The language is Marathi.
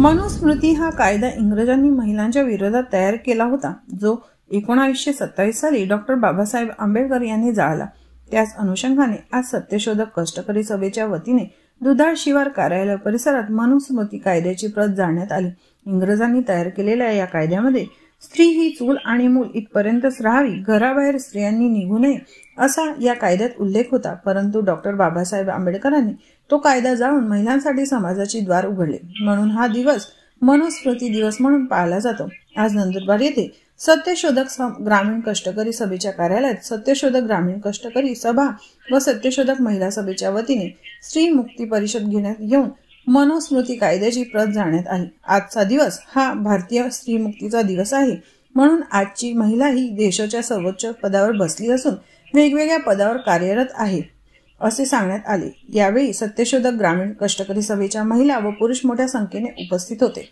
मनुस्मृती हा कायदा इंग्रजांनी महिलांच्या विरोधात तयार केला होता, जो 1927 साली डॉक्टर बाबासाहेब आंबेडकर यांनी जाळला। त्याच अनुषंगाने आज सत्यशोधक कष्टकरी सभेच्या वतीने दुधाळ शिवार कार्यालय परिसरात मनुस्मृती कायद्याची प्रत जाळण्यात आली। इंग्रजांनी तयार केलेल्या या कायद्यामध्ये स्त्री ही चूल आणि मूल इथपर्यंतच राहावी, घराबाहेर स्त्रियांनी निघू नये असा या कायद्यात उल्लेख होता। परंतु डॉक्टर बाबासाहेब आंबेडकरांनी तो कायदा जाळून महिलांसाठी समाजाची द्वार उघडले, म्हणून हा दिवस मनुस्मृती दिवस म्हणून पाळला जातो। आज नंदुरबार येथे सत्यशोधक ग्रामीण कष्टकरी सभेच्या कार्यालयात सत्यशोधक ग्रामीण कष्टकरी सभा व सत्यशोधक महिला सभेच्या वतीने स्त्री मुक्ती परिषद घेण्यात येऊन मनुस्मृती कायद्याची प्रत जाळण्यात आली। आजचा दिवस हा भारतीय स्त्री मुक्तीचा दिवस आहे, म्हणून आजची महिला ही देशाच्या सर्वोच्च पदावर बसली असून वेगवेगळ्या पदावर कार्यरत आहे असे सांगण्यात आले। यावेळी सत्यशोधक ग्रामीण कष्टकरी सभेच्या महिला व पुरुष मोठ्या संख्येने उपस्थित होते।